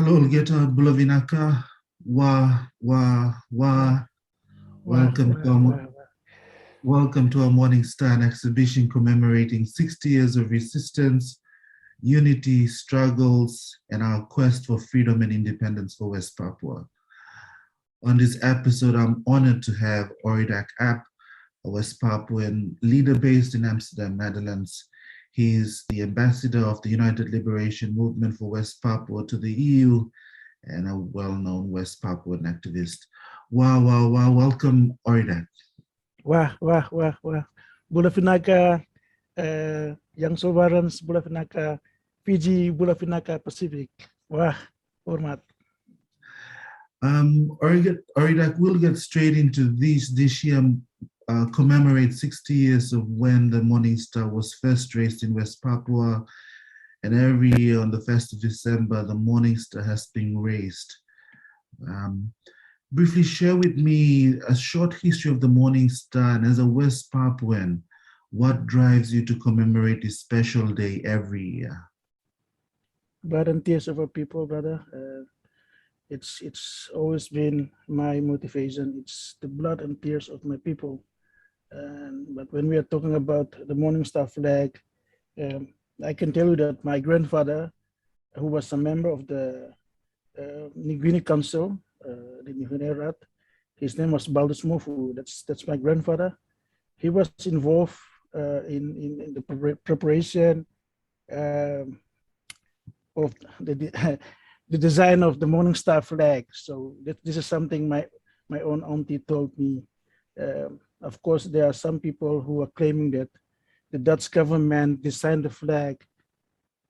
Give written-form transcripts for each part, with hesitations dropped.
Geta Bulavinaka, wa. Wow, Welcome to wow, our, wow, welcome to our Morning Star, an exhibition commemorating 60 years of resistance, unity, struggles, and our quest for freedom and independence for West Papua. On this episode, I'm honored to have Oridek Ap, a West Papuan leader based in Amsterdam, Netherlands. He is the ambassador of the United Liberation Movement for West Papua to the EU and a well-known West Papuan activist. Wow. Welcome, Oridek. wow. Bulafinaka, Young Sovereigns, Bulafinaka, Fiji, Bulafinaka, Pacific. Wah, hormat. Oridek, we'll get straight into this. This year commemorates 60 years of when the Morning Star was first raised in West Papua. And every year on the 1st of December, the Morning Star has been raised. Briefly share with me a short history of the Morning Star, and as a West Papuan, what drives you to commemorate this special day every year? Blood and tears of our people, brother. It's always been my motivation. It's the blood and tears of my people. But when we are talking about the Morning Star flag, I can tell you that my grandfather, who was a member of the Niguini Council, the Niguini Rat, his name was Baldus Mofu. That's my grandfather. He was involved in the preparation of the design of the Morning Star flag. So this is something my own auntie told me. Of course, there are some people who are claiming that the Dutch government designed the flag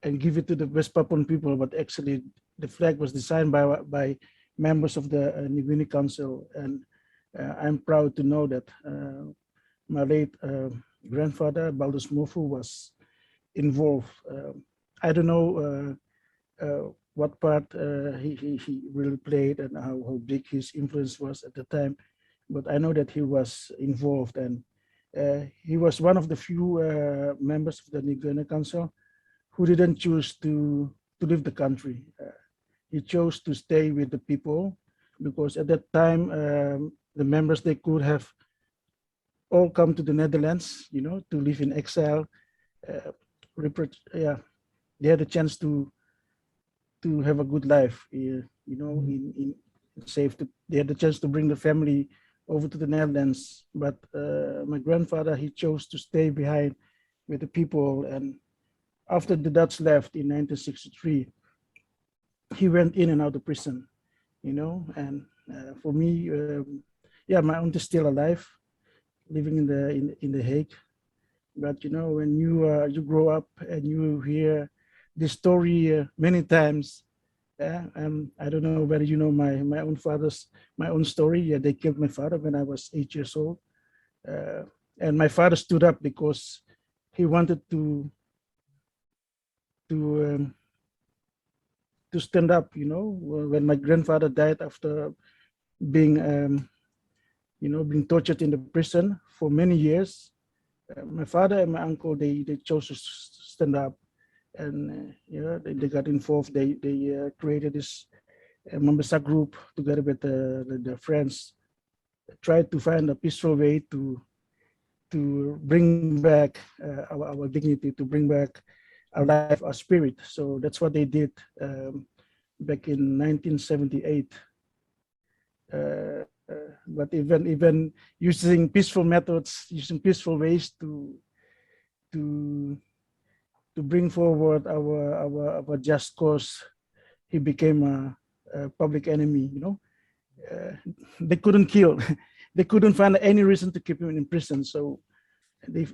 and give it to the West Papuan people, but actually the flag was designed by members of the Niguini Council. And I'm proud to know that my late grandfather, Baldus Mofu, was involved. I don't know what part he really played and how big his influence was at the time, but I know that he was involved, and he was one of the few members of the Niguini Council who didn't choose to leave the country. He chose to stay with the people because at that time the members, they could have all come to the Netherlands, to live in exile. They had a chance to have a good life, in safe. They had the chance to bring the family over to the Netherlands, but my grandfather, he chose to stay behind with the people. And after the Dutch left in 1963, he went in and out of prison, and for me, my aunt is still alive, living in the Hague. But when you grow up and you hear this story many times, I don't know whether you know my own story. Yeah, they killed my father when I was 8 years old, and my father stood up because he wanted to stand up. When my grandfather died after being being tortured in the prison for many years, my father and my uncle, they chose to stand up, and they got involved. They created this Mambasa group together with the friends, tried to find a peaceful way to bring back our dignity, to bring back our life, our spirit. So that's what they did back in 1978. But even using peaceful methods, using peaceful ways to bring forward our just cause, he became a public enemy. They couldn't kill, they couldn't find any reason to keep him in prison. So they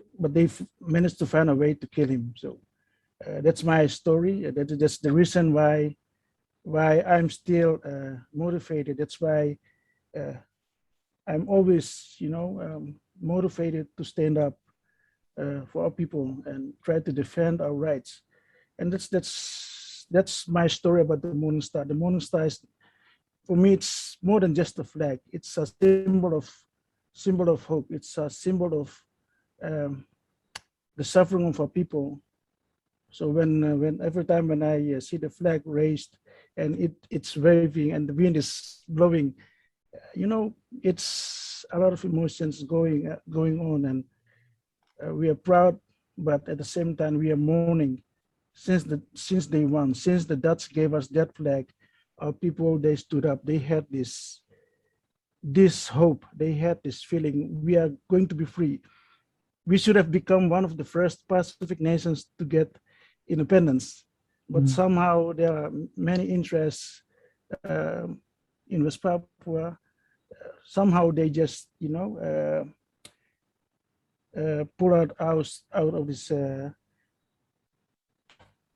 managed to find a way to kill him. So that's my story. That's the reason why I'm still motivated. That's why I'm always, motivated to stand up for our people and try to defend our rights. And that's my story about the Morning Star. The Morning Star is, for me, it's more than just a flag. It's a symbol of hope. It's a symbol of the suffering of our people. So when every time when I see the flag raised, and it's waving and the wind is blowing. You know, it's a lot of emotions going on, and we are proud, but at the same time we are mourning. Since day one, since the Dutch gave us that flag, our people, they stood up. They had this hope. They had this feeling we are going to be free. We should have become one of the first Pacific nations to get independence, but somehow there are many interests in West Papua. Somehow they just, pull out of this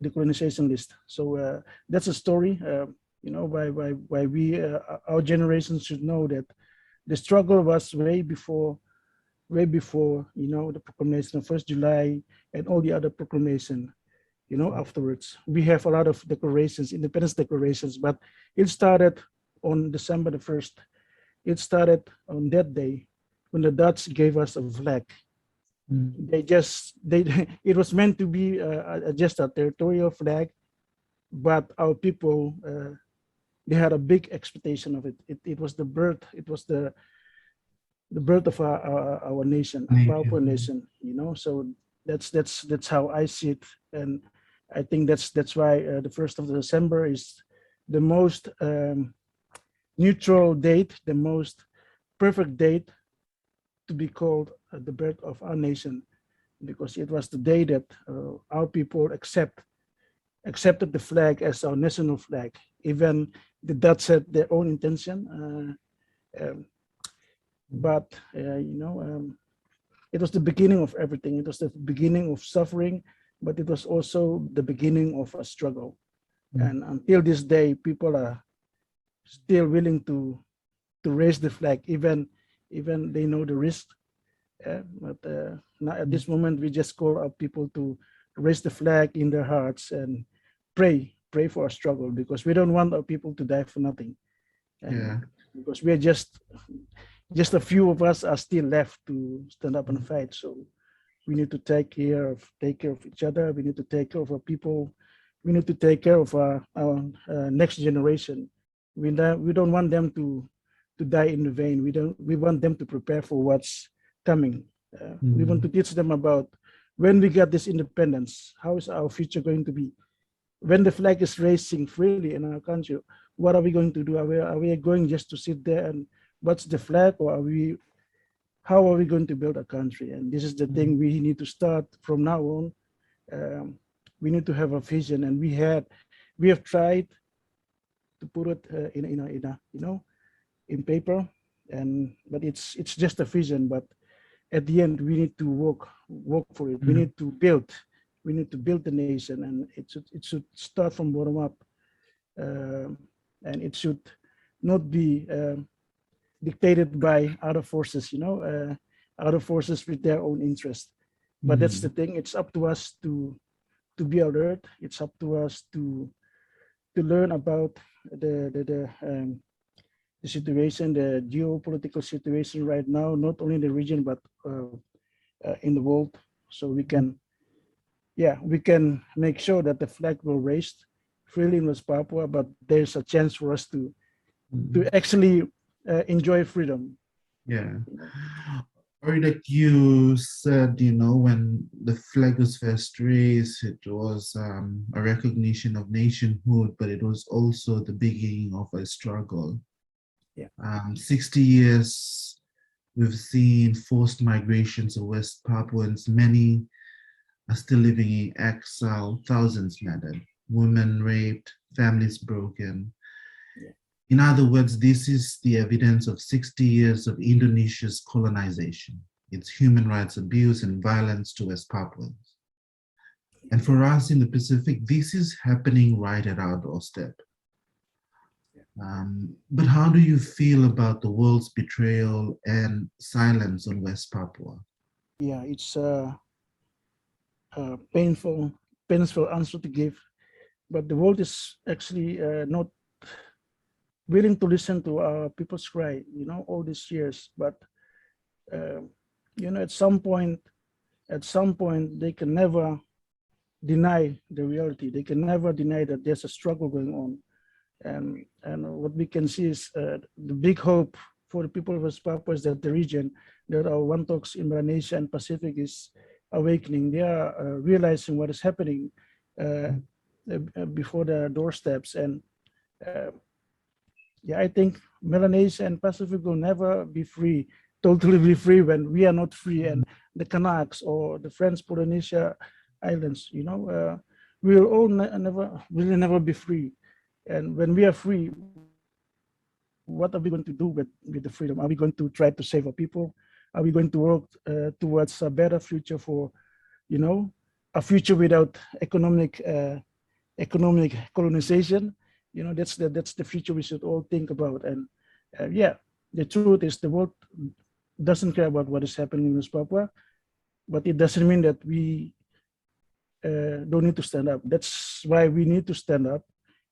decolonization list. So that's a story. Why we our generation should know that the struggle was way before the proclamation of 1st July and all the other proclamation. Afterwards we have a lot of declarations, independence declarations, but it started on December the 1st. It started on that day when the Dutch gave us a flag. It was meant to be just a territorial flag, but our people, they had a big expectation of it. It was the birth. It was the birth of our nation, our Papuan nation. So that's how I see it, and I think that's why the 1st of December is the most neutral date, the most perfect date to be called the birth of our nation, because it was the day that our people accepted the flag as our national flag. Even the Dutch had their own intention, but it was the beginning of everything. It was the beginning of suffering, but it was also the beginning of a struggle. And until this day, people are still willing to raise the flag, even they know the risk. But now at this moment, we just call our people to raise the flag in their hearts and pray for our struggle, because we don't want our people to die for nothing. Because we are just a few of us are still left to stand up and fight. So we need to take care of each other. We need to take care of our people. We need to take care of our next generation. We don't want them to die in vain. We want them to prepare for what's coming. We want to teach them about when we get this independence, how is our future going to be? When the flag is raising freely in our country, what are we going to do? Are we going just to sit there and watch the flag, or how are we going to build a country? And this is the thing we need to start from now on. We need to have a vision, and we have tried to put it in paper, but it's just a vision. But at the end, we need to work for it. We need to build the nation, and it should start from bottom up, and it should not be dictated by other forces, other forces with their own interest. But that's the thing. It's up to us to be alert. It's up to us to learn about the situation, the geopolitical situation right now, not only in the region but in the world. So we can make sure that the flag will raise freely in West Papua, but there's a chance for us to actually enjoy freedom. Yeah. Oridek, you said, when the flag was first raised, it was a recognition of nationhood, but it was also the beginning of a struggle. 60 years, we've seen forced migrations of West Papuans. Many are still living in exile, thousands murdered, women raped, families broken. In other words, this is the evidence of 60 years of Indonesia's colonization, its human rights abuse and violence to West Papuans. And for us in the Pacific, this is happening right at our doorstep. But how do you feel about the world's betrayal and silence on West Papua? Yeah, it's a painful answer to give, but the world is actually not willing to listen to our people's cry, all these years. But at some point, they can never deny the reality. They can never deny that there's a struggle going on. And what we can see is the big hope for the people of West Papua is that the region, that our Wantoks in Melanesia and Pacific is awakening. They are realizing what is happening before their doorsteps. And uh, yeah, I think Melanesia and Pacific will never be free, totally be free when we are not free. And the Kanaks or the French Polynesia Islands, we will all never, really never be free. And when we are free, what are we going to do with the freedom? Are we going to try to save our people? Are we going to work towards a better future for, a future without economic colonization? That's the future we should all think about. And yeah, the truth is the world doesn't care about what is happening in West Papua, but it doesn't mean that we don't need to stand up. That's why we need to stand up,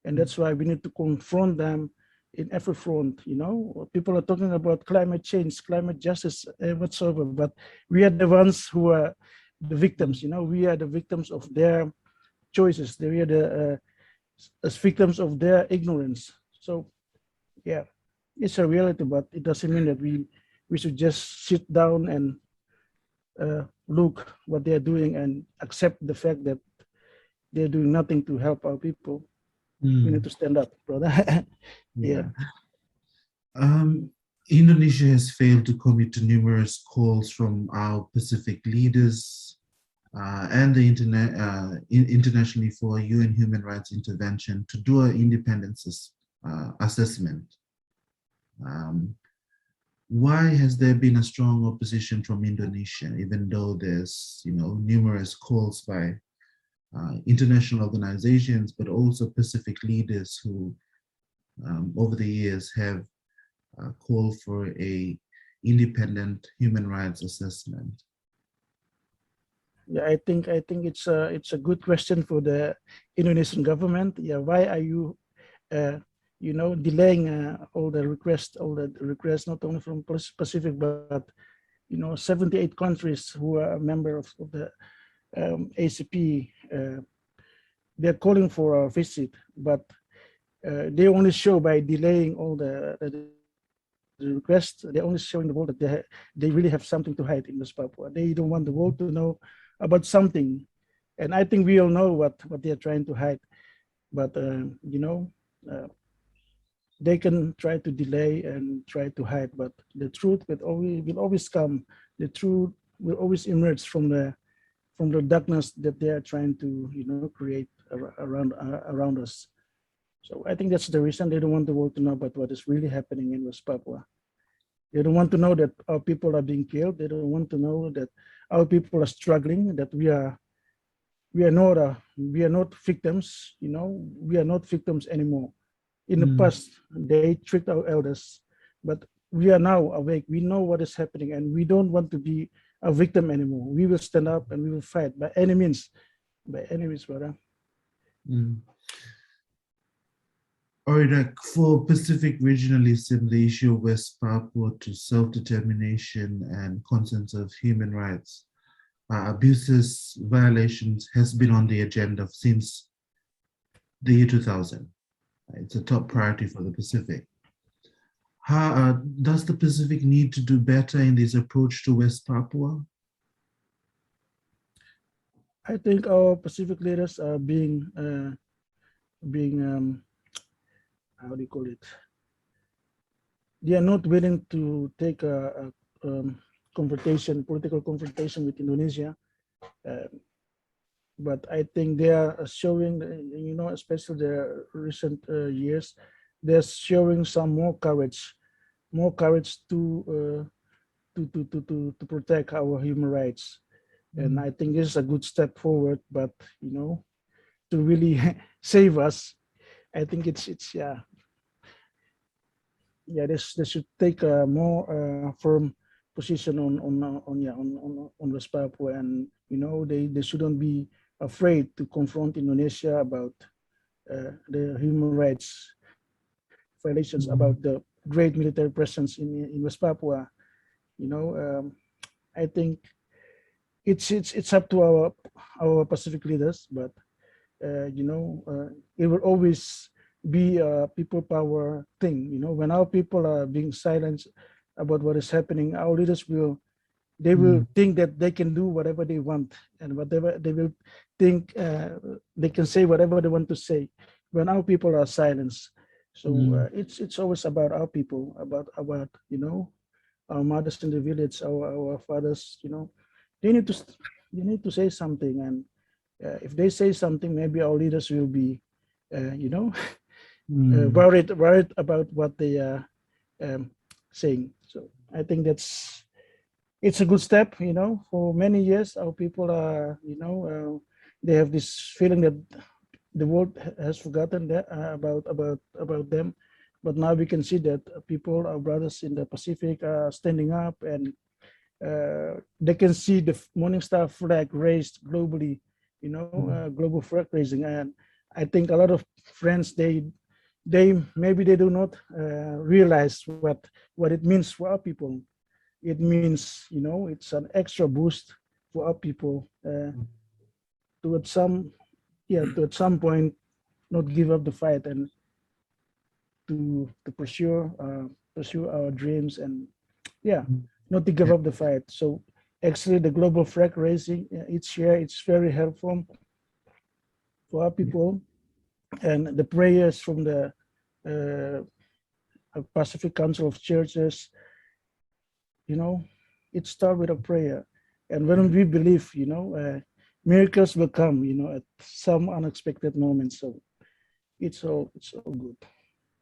and that's why we need to confront them in every front. People are talking about climate change, climate justice, whatsoever, but we are the ones who are the victims. We are the victims of their choices. We are the as victims of their ignorance. So yeah, it's a reality, but it doesn't mean that we should just sit down and look what they're doing and accept the fact that they're doing nothing to help our people. We need to stand up, brother. Yeah. Indonesia has failed to commit to numerous calls from our Pacific leaders and the internationally for UN human rights intervention to do an independent assessment. Why has there been a strong opposition from Indonesia, even though there's numerous calls by international organizations, but also Pacific leaders who over the years have called for a independent human rights assessment? Yeah, I think it's a good question for the Indonesian government. Yeah, why are you delaying all the requests, not only from Pacific, but 78 countries who are a member of the ACP. They're calling for a visit, but they only show by delaying all the requests. They're only showing the world that they really have something to hide in West Papua. They don't want the world to know about something, and I think we all know what they're trying to hide. But they can try to delay and try to hide, but the truth will always come. The truth will always emerge from the darkness that they are trying to create around us. So I think that's the reason they don't want the world to know about what is really happening in West Papua. They don't want to know that our people are being killed. They don't want to know that our people are struggling. That we are not victims. We are not victims anymore. In the past, they tricked our elders, but we are now awake. We know what is happening, and we don't want to be a victim anymore. We will stand up and we will fight by any means, brother. Oridek, for Pacific regionalism, the issue of West Papua to self-determination and concerns of human rights, abuses, violations has been on the agenda since the year 2000. It's a top priority for the Pacific. How does the Pacific need to do better in this approach to West Papua? I think our Pacific leaders are being how do you call it? They are not willing to take a political confrontation with Indonesia. But I think they are showing, especially the recent years, they're showing some more courage to protect our human rights. And I think this is a good step forward. But to really save us, I think it's they should take a more firm position on West Papua, and they shouldn't be afraid to confront Indonesia about the human rights violations, about the great military presence in West Papua. I think it's up to our Pacific leaders, but it will always be a people power thing. When our people are being silenced about what is happening, our leaders they will think that they can do whatever they want, and whatever they will think, they can say whatever they want to say when our people are silenced. So it's always about our people, about our mothers in the village, our fathers. They need to they need to say something, and if they say something, maybe our leaders will be, worried about what they are saying. So I think it's a good step. For many years, our people are, they have this feeling that the world has forgotten that, about them. But now we can see that people, our brothers in the Pacific, are standing up, and they can see the Morning Star flag raised globally, global flag raising. And I think a lot of friends, they maybe they do not realize what it means for our people. It means, it's an extra boost for our people to at some point not give up the fight, and to pursue our dreams, and not to give up the fight. So actually, the global flag raising each year, it's very helpful for our people, and the prayers from the Pacific Council of Churches, it starts with a prayer. And when we believe, miracles will come, at some unexpected moments. So it's all good.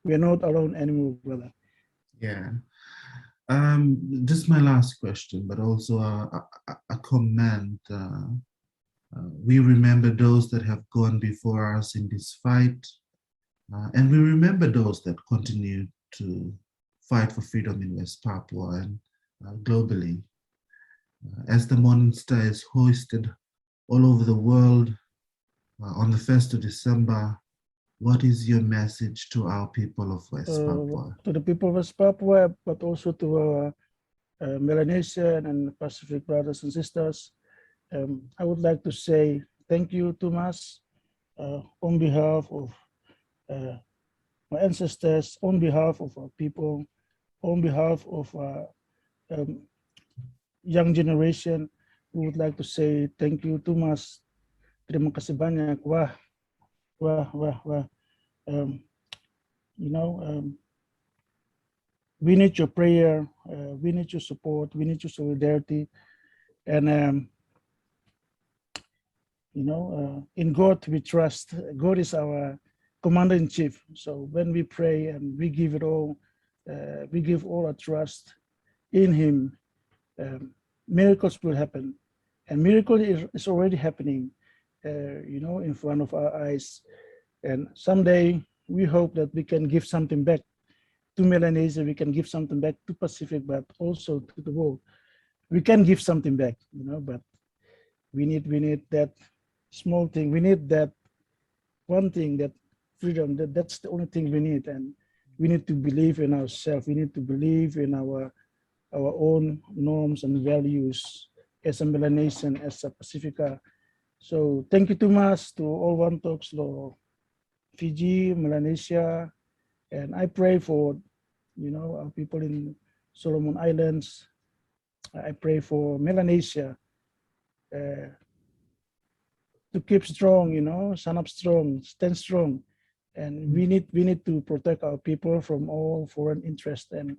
We are not alone anymore, brother. Yeah. This is my last question, but also a comment. We remember those that have gone before us in this fight, and we remember those that continue to fight for freedom in West Papua and globally. As the Morning Star is hoisted all over the world on the 1st of December, what is your message to our people of West Papua? To the people of West Papua, but also to our Melanesian and Pacific brothers and sisters, I would like to say thank you, Thomas, on behalf of my ancestors, on behalf of our people, on behalf of young generation. We would like to say thank you, Thomas. Terima kasih banyak. Wah. We need your prayer, we need your support, we need your solidarity, and in God we trust. God is our commander in chief. So when we pray and we give it all, we give all our trust in Him, miracles will happen, and miracle is already happening, in front of our eyes. And someday we hope that we can give something back to Melanesia, we can give something back to Pacific, but also to the world. We can give something back, but we need that small thing. We need that one thing, that freedom. That's the only thing we need, and we need to believe in ourselves. We need to believe in our own norms and values as a Melanesian, as a Pacifica. So thank you, Thomas, to all One Talks, Fiji, Melanesia, and I pray for, our people in Solomon Islands. I pray for Melanesia to keep strong, stand up strong, stand strong, and we need to protect our people from all foreign interest. And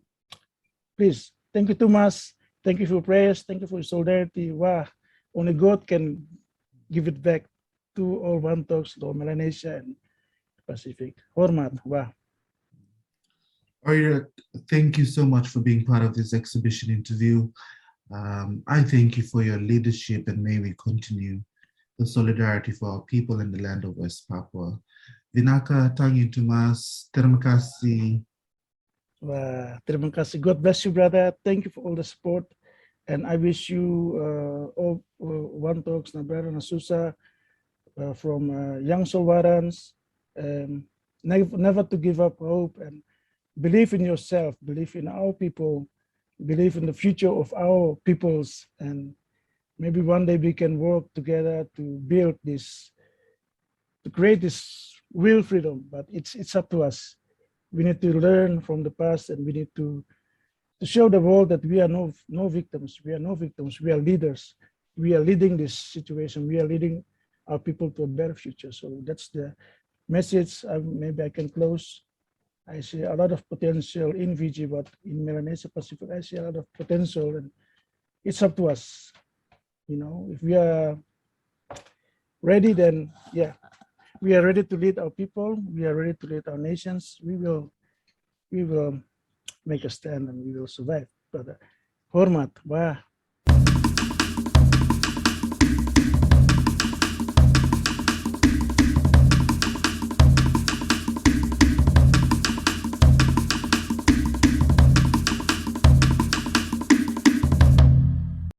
please, thank you, Thomas. Thank you for your prayers. Thank you for your solidarity. Wow, only God can give it back to all One Talks, to Melanesia and Pacific. Hormat. Wow. Oridek, thank you so much for being part of this exhibition interview. I thank you for your leadership, and may we continue the solidarity for our people in the land of West Papua. Vinaka, Tangi Tumas, terima kasih. Terima kasih. God bless you, brother. Thank you for all the support. And I wish you all One Talks, na brother Nasusa, from young Solvarans, never to give up hope, and believe in yourself, believe in our people, believe in the future of our peoples, and maybe one day we can work together to build this, to create this real freedom, but it's up to us. We need to learn from the past, and we need to show the world that we are no victims. We are no victims. We are leaders. We are leading this situation. We are leading our people to a better future. So that's the message. Maybe I can close. I see a lot of potential in Fiji, but in Melanesia Pacific, I see a lot of potential, and it's up to us. You know, if we are ready, then yeah, we are ready to lead our people. We are ready to lead our nations. We will make a stand, and we will survive. But hormat, wah,